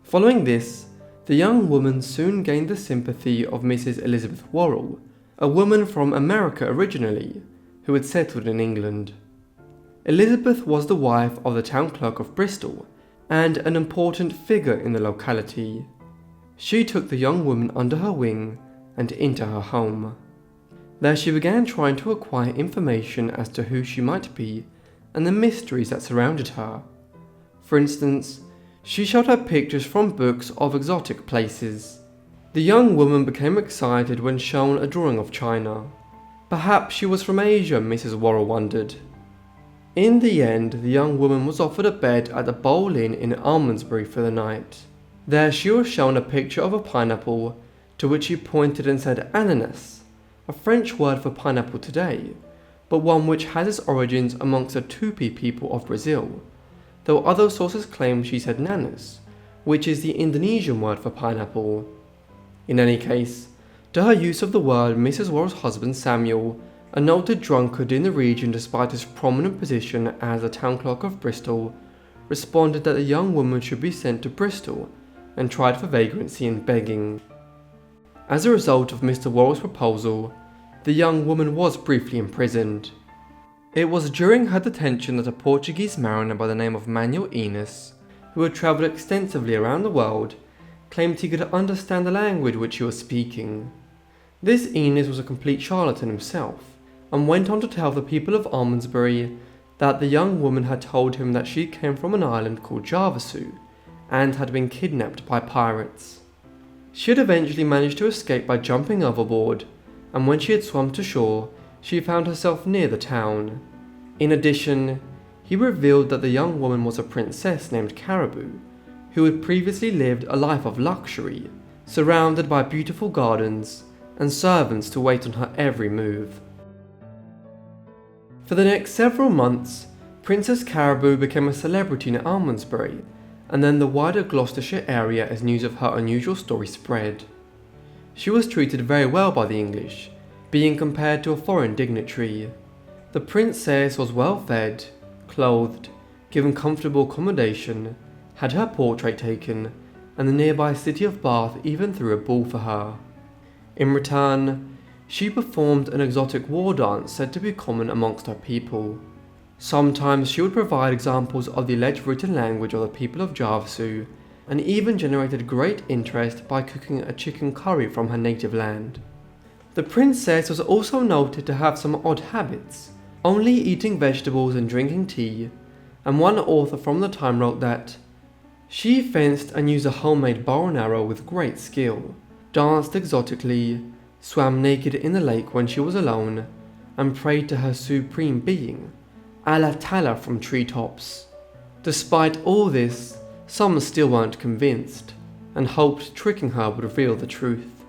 Following this, the young woman soon gained the sympathy of Mrs. Elizabeth Worrell, a woman from America originally, who had settled in England. Elizabeth was the wife of the town clerk of Bristol, and an important figure in the locality. She took the young woman under her wing and into her home. There she began trying to acquire information as to who she might be and the mysteries that surrounded her. For instance, she showed her pictures from books of exotic places. The young woman became excited when shown a drawing of China. Perhaps she was from Asia, Mrs. Worrell wondered. In the end, the young woman was offered a bed at the Bowl Inn in Almondsbury for the night. There she was shown a picture of a pineapple, to which she pointed and said ananas, a French word for pineapple today, but one which has its origins amongst the Tupi people of Brazil, though other sources claim she said nanas, which is the Indonesian word for pineapple. In any case, to her use of the word, Mrs. Worrell's husband Samuel, a noted drunkard in the region despite his prominent position as the town clerk of Bristol, responded that the young woman should be sent to Bristol and tried for vagrancy and begging. As a result of Mr. Worrell's proposal, the young woman was briefly imprisoned. It was during her detention that a Portuguese mariner by the name of Manuel Enos, who had travelled extensively around the world, claimed he could understand the language which she was speaking. This Enos was a complete charlatan himself, and went on to tell the people of Almondsbury that the young woman had told him that she came from an island called Javasu and had been kidnapped by pirates. She had eventually managed to escape by jumping overboard, and when she had swum to shore, she found herself near the town. In addition, he revealed that the young woman was a princess named Caraboo, who had previously lived a life of luxury, surrounded by beautiful gardens and servants to wait on her every move. For the next several months, Princess Caraboo became a celebrity in Almondsbury, and then the wider Gloucestershire area as news of her unusual story spread. She was treated very well by the English, being compared to a foreign dignitary. The princess was well fed, clothed, given comfortable accommodation, had her portrait taken, and the nearby city of Bath even threw a ball for her. In return, she performed an exotic war dance said to be common amongst her people. Sometimes she would provide examples of the alleged written language of the people of Javasu, and even generated great interest by cooking a chicken curry from her native land. The princess was also noted to have some odd habits, only eating vegetables and drinking tea, and one author from the time wrote that she fenced and used a homemade bow and arrow with great skill, danced exotically, swam naked in the lake when she was alone, and prayed to her supreme being, Allah Ta'ala, from treetops. Despite all this, some still weren't convinced, and hoped tricking her would reveal the truth.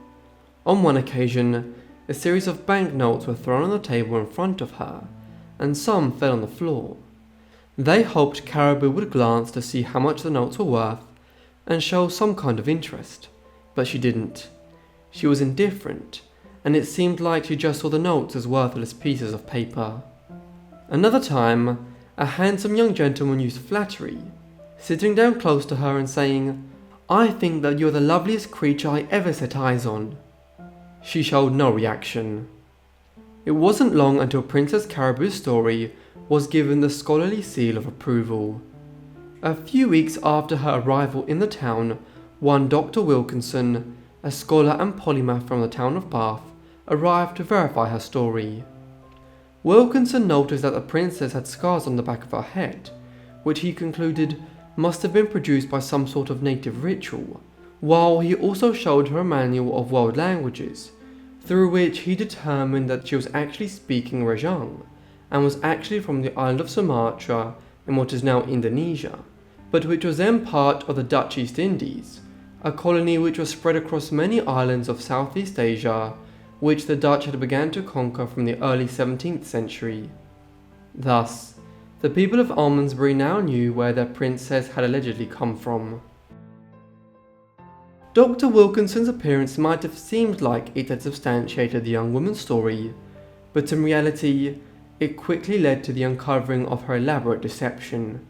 On one occasion, a series of banknotes were thrown on the table in front of her, and some fell on the floor. They hoped Caribou would glance to see how much the notes were worth and show some kind of interest, but she didn't. She was indifferent, and it seemed like she just saw the notes as worthless pieces of paper. Another time, a handsome young gentleman used flattery, sitting down close to her and saying, "I think that you're the loveliest creature I ever set eyes on." She showed no reaction. It wasn't long until Princess Caribou's story was given the scholarly seal of approval. A few weeks after her arrival in the town, one Dr. Wilkinson, a scholar and polymath from the town of Bath, arrived to verify her story. Wilkinson noticed that the princess had scars on the back of her head, which he concluded must have been produced by some sort of native ritual, while he also showed her a manual of world languages, through which he determined that she was actually speaking Rajang, and was actually from the island of Sumatra in what is now Indonesia, but which was then part of the Dutch East Indies, a colony which was spread across many islands of Southeast Asia, which the Dutch had begun to conquer from the early 17th century. Thus, the people of Almondsbury now knew where their princess had allegedly come from. Dr. Wilkinson's appearance might have seemed like it had substantiated the young woman's story, but in reality, it quickly led to the uncovering of her elaborate deception.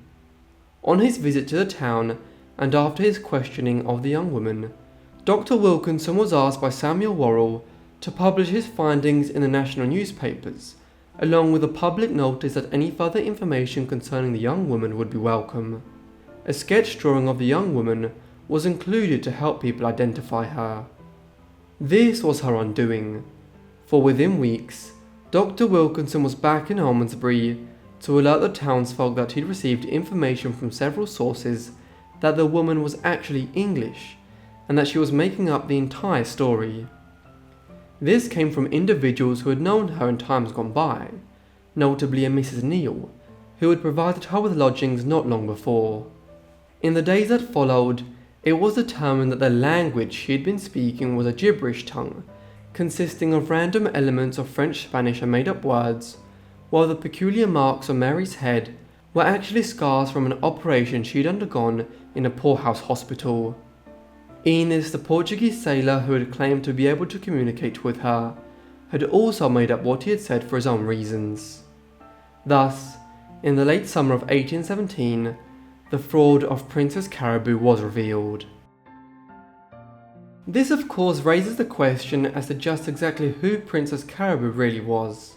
On his visit to the town, and after his questioning of the young woman, Dr. Wilkinson was asked by Samuel Worrell to publish his findings in the national newspapers, along with a public notice that any further information concerning the young woman would be welcome. A sketch drawing of the young woman was included to help people identify her. This was her undoing, for within weeks, Dr. Wilkinson was back in Almondsbury to alert the townsfolk that he'd received information from several sources that the woman was actually English, and that she was making up the entire story. This came from individuals who had known her in times gone by, notably a Mrs. Neal, who had provided her with lodgings not long before. In the days that followed, it was determined that the language she had been speaking was a gibberish tongue, consisting of random elements of French, Spanish and made-up words, while the peculiar marks on Mary's head were actually scars from an operation she had undergone in a poorhouse hospital. Enes, the Portuguese sailor who had claimed to be able to communicate with her, had also made up what he had said for his own reasons. Thus, in the late summer of 1817, the fraud of Princess Caribou was revealed. This of course raises the question as to just exactly who Princess Caribou really was.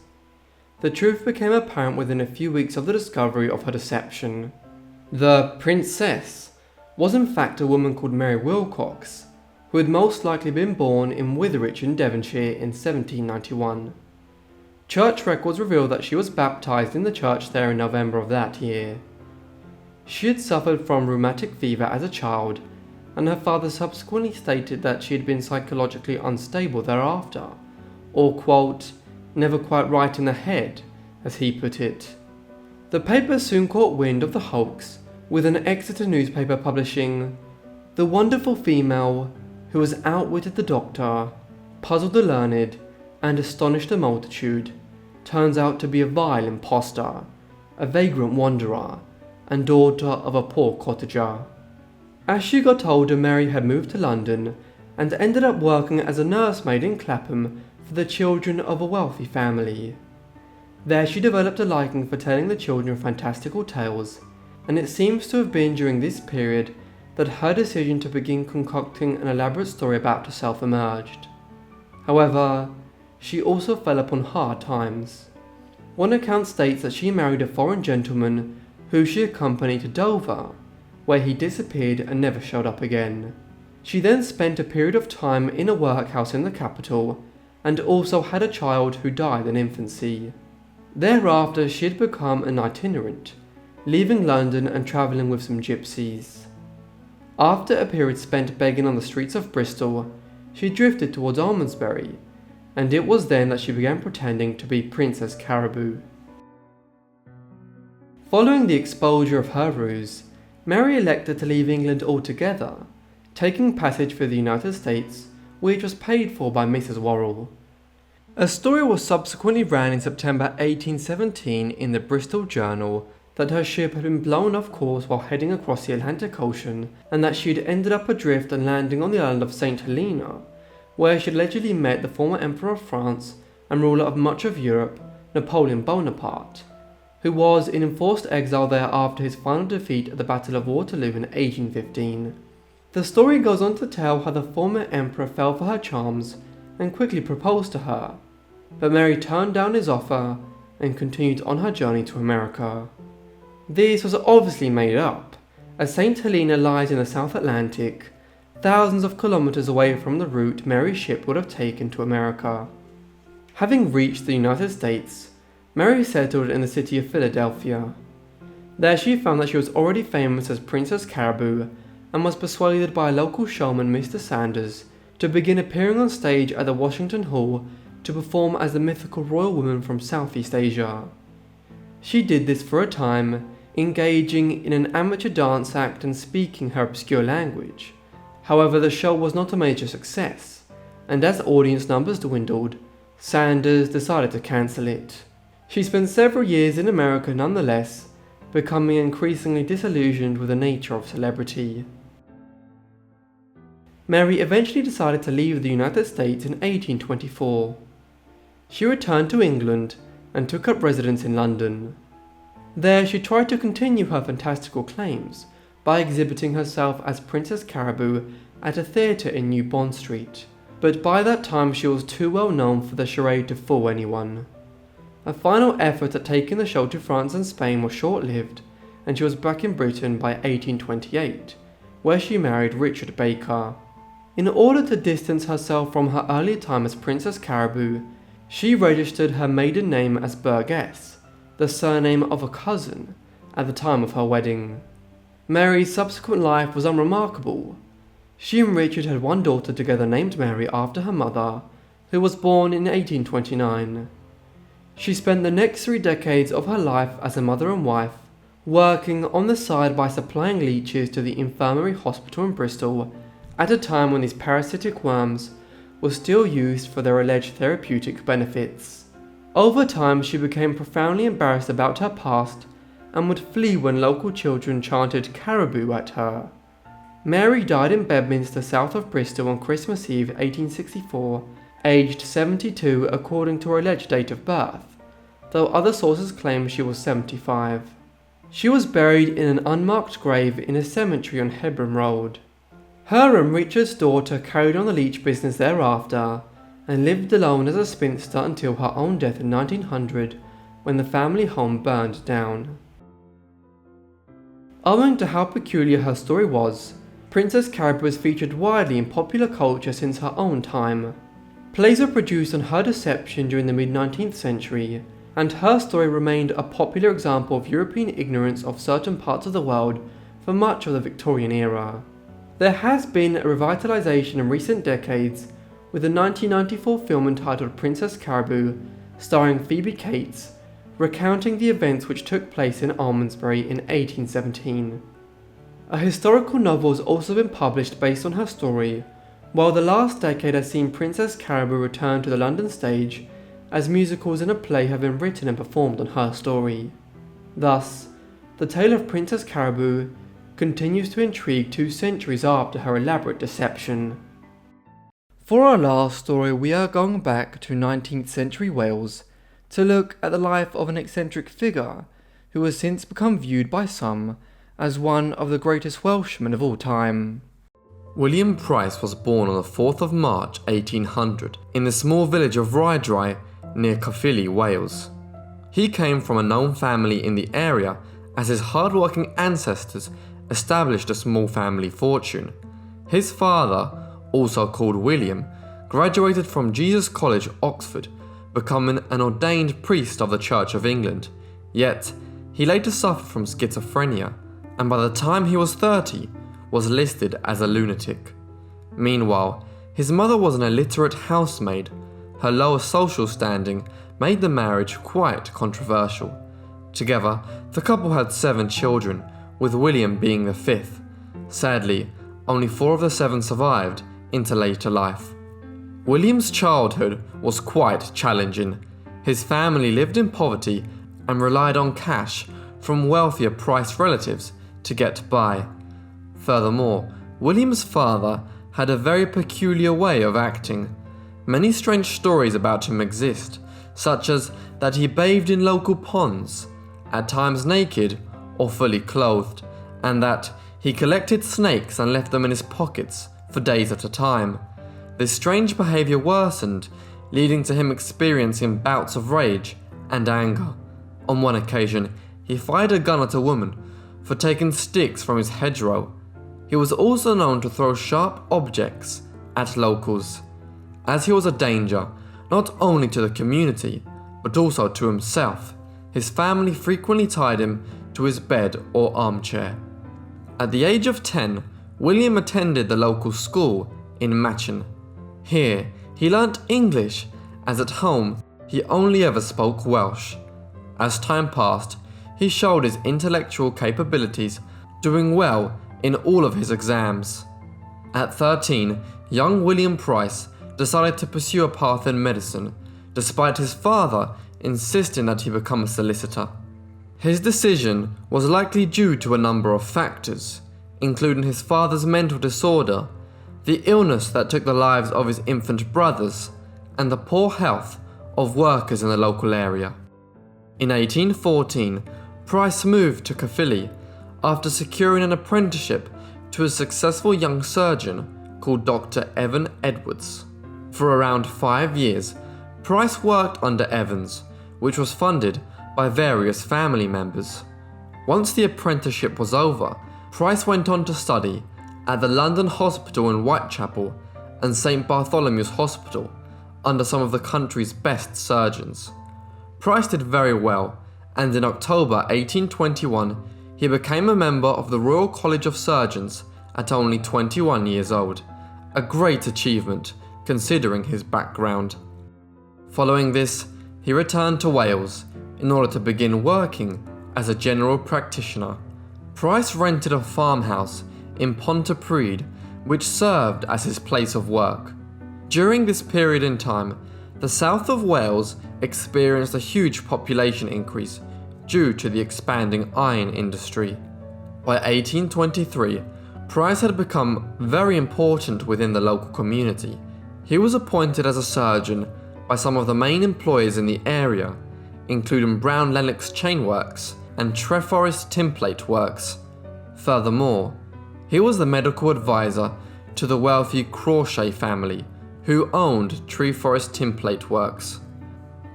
The truth became apparent within a few weeks of the discovery of her deception. The princess was in fact a woman called Mary Wilcox, who had most likely been born in Witherich in Devonshire in 1791. Church records reveal that she was baptised in the church there in November of that year. She had suffered from rheumatic fever as a child, and her father subsequently stated that she had been psychologically unstable thereafter, or quote, never quite right in the head, as he put it. The paper soon caught wind of the hoax, with an Exeter newspaper publishing, "The wonderful female who has outwitted the doctor, puzzled the learned, and astonished the multitude, turns out to be a vile impostor, a vagrant wanderer, and daughter of a poor cottager." As she got older, Mary had moved to London and ended up working as a nursemaid in Clapham for the children of a wealthy family. There she developed a liking for telling the children fantastical tales, and it seems to have been during this period that her decision to begin concocting an elaborate story about herself emerged. However, she also fell upon hard times. One account states that she married a foreign gentleman who she accompanied to Dover, where he disappeared and never showed up again. She then spent a period of time in a workhouse in the capital, and also had a child who died in infancy. Thereafter she had become an itinerant, leaving London and travelling with some gypsies. After a period spent begging on the streets of Bristol, she drifted towards Almondsbury, and it was then that she began pretending to be Princess Caribou. Following the exposure of her ruse, Mary elected to leave England altogether, taking passage for the United States, which was paid for by Mrs. Worrell. A story was subsequently ran in September 1817 in the Bristol Journal that her ship had been blown off course while heading across the Atlantic Ocean, and that she had ended up adrift and landing on the island of St. Helena, where she had allegedly met the former Emperor of France and ruler of much of Europe, Napoleon Bonaparte, who was in enforced exile there after his final defeat at the Battle of Waterloo in 1815. The story goes on to tell how the former emperor fell for her charms and quickly proposed to her, but Mary turned down his offer and continued on her journey to America. This was obviously made up, as St. Helena lies in the South Atlantic, thousands of kilometers away from the route Mary's ship would have taken to America. Having reached the United States, Mary settled in the city of Philadelphia. There she found that she was already famous as Princess Caribou and was persuaded by a local showman, Mr. Sanders, to begin appearing on stage at the Washington Hall to perform as the mythical royal woman from Southeast Asia. She did this for a time, engaging in an amateur dance act and speaking her obscure language. However, the show was not a major success, and as audience numbers dwindled, Sanders decided to cancel it. She spent several years in America nonetheless, becoming increasingly disillusioned with the nature of celebrity. Mary eventually decided to leave the United States in 1824. She returned to England and took up residence in London. There she tried to continue her fantastical claims by exhibiting herself as Princess Caribou at a theatre in New Bond Street, but by that time she was too well known for the charade to fool anyone. A final effort at taking the show to France and Spain was short-lived, and she was back in Britain by 1828, where she married Richard Baker. In order to distance herself from her earlier time as Princess Caribou, she registered her maiden name as Burgess, the surname of a cousin, at the time of her wedding. Mary's subsequent life was unremarkable. She and Richard had one daughter together named Mary after her mother, who was born in 1829. She spent the next 3 decades of her life as a mother and wife, working on the side by supplying leeches to the infirmary hospital in Bristol at a time when these parasitic worms were still used for their alleged therapeutic benefits. Over time, she became profoundly embarrassed about her past and would flee when local children chanted "Caribou" at her. Mary died in Bedminster, south of Bristol on Christmas Eve 1864, aged 72 according to her alleged date of birth, though other sources claim she was 75. She was buried in an unmarked grave in a cemetery on Hebron Road. Her and Richard's daughter carried on the leech business thereafter, and lived alone as a spinster until her own death in 1900, when the family home burned down. Owing to how peculiar her story was, Princess Caribou was featured widely in popular culture since her own time. Plays were produced on her deception during the mid-19th century, and her story remained a popular example of European ignorance of certain parts of the world for much of the Victorian era. There has been a revitalization in recent decades, with the 1994 film entitled Princess Caribou, starring Phoebe Cates, recounting the events which took place in Almondsbury in 1817. A historical novel has also been published based on her story, while the last decade has seen Princess Caribou return to the London stage, as musicals and a play have been written and performed on her story. Thus, the tale of Princess Caribou continues to intrigue 2 centuries after her elaborate deception. For our last story, we are going back to 19th century Wales to look at the life of an eccentric figure who has since become viewed by some as one of the greatest Welshmen of all time. William Price was born on the 4th of March 1800 in the small village of Rhydrai near Caerphilly, Wales. He came from a known family in the area, as his hard-working ancestors established a small family fortune. His father, also called William, graduated from Jesus College, Oxford, becoming an ordained priest of the Church of England. Yet, he later suffered from schizophrenia, and by the time he was 30, was listed as a lunatic. Meanwhile, his mother was an illiterate housemaid. Her lower social standing made the marriage quite controversial. Together, the couple had 7 children, with William being the 5th. Sadly, Only 4 of the 7 survived into later life. William's childhood was quite challenging. His family lived in poverty and relied on cash from wealthier Price relatives to get by. Furthermore, William's father had a very peculiar way of acting. Many strange stories about him exist, such as that he bathed in local ponds, at times naked or fully clothed, and that he collected snakes and left them in his pockets for days at a time. This strange behaviour worsened, leading to him experiencing bouts of rage and anger. On one occasion, he fired a gun at a woman for taking sticks from his hedgerow. He was also known to throw sharp objects at locals. As he was a danger, not only to the community, but also to himself, his family frequently tied him to his bed or armchair. At the age of 10, William attended the local school in Machen. Here, he learnt English, as at home, he only ever spoke Welsh. As time passed, he showed his intellectual capabilities, doing well in all of his exams. At 13, young William Price decided to pursue a path in medicine, despite his father insisting that he become a solicitor. His decision was likely due to a number of factors, including his father's mental disorder, the illness that took the lives of his infant brothers, and the poor health of workers in the local area. In 1814, Price moved to Caerphilly after securing an apprenticeship to a successful young surgeon called Dr. Evan Edwards. For around 5 years, Price worked under Evans, which was funded by various family members. Once the apprenticeship was over, Price went on to study at the London Hospital in Whitechapel and St. Bartholomew's Hospital under some of the country's best surgeons. Price did very well, and in October 1821 he became a member of the Royal College of Surgeons at only 21 years old, a great achievement considering his background. Following this, he returned to Wales in order to begin working as a general practitioner. Price rented a farmhouse in Pontypridd, which served as his place of work. During this period in time, the south of Wales experienced a huge population increase due to the expanding iron industry. By 1823, Price had become very important within the local community. He was appointed as a surgeon by some of the main employers in the area, including Brown Lennox Chain Works and Treforest Tinplate Works. Furthermore, he was the medical advisor to the wealthy Crawshay family, who owned Treforest Tinplate Works.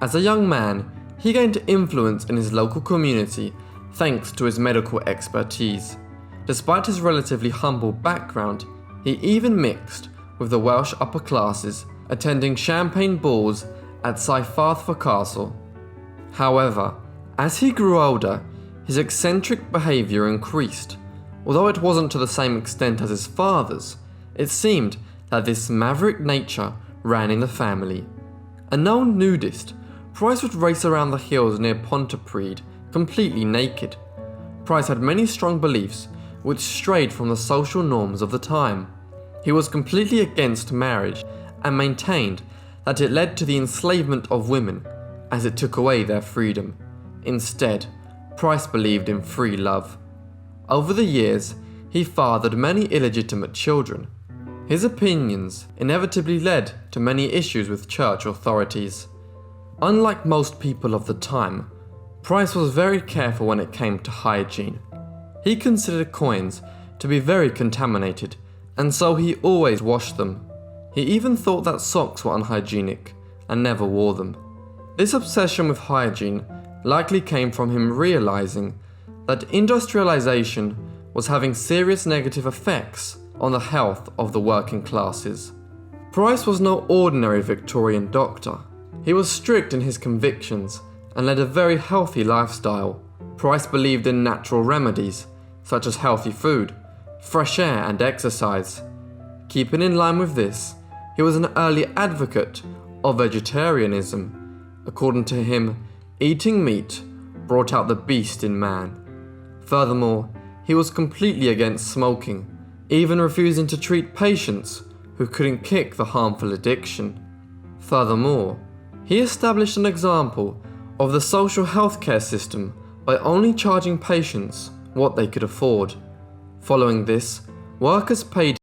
As a young man, he gained influence in his local community thanks to his medical expertise. Despite his relatively humble background, he even mixed with the Welsh upper classes, attending champagne balls at Cyfarthfa Castle. However, as he grew older, his eccentric behaviour increased. Although it wasn't to the same extent as his father's, it seemed that this maverick nature ran in the family. A known nudist, Price would race around the hills near Pontypridd completely naked. Price had many strong beliefs which strayed from the social norms of the time. He was completely against marriage and maintained that it led to the enslavement of women, as it took away their freedom. Instead, Price believed in free love. Over the years, he fathered many illegitimate children. His opinions inevitably led to many issues with church authorities. Unlike most people of the time, Price was very careful when it came to hygiene. He considered coins to be very contaminated, and so he always washed them. He even thought that socks were unhygienic and never wore them. This obsession with hygiene likely came from him realizing that industrialization was having serious negative effects on the health of the working classes. Price was no ordinary Victorian doctor. He was strict in his convictions and led a very healthy lifestyle. Price believed in natural remedies, such as healthy food, fresh air and exercise. Keeping in line with this, he was an early advocate of vegetarianism. According to him, eating meat brought out the beast in man. Furthermore, he was completely against smoking, even refusing to treat patients who couldn't kick the harmful addiction. Furthermore, he established an example of the social healthcare system by only charging patients what they could afford. Following this, workers paid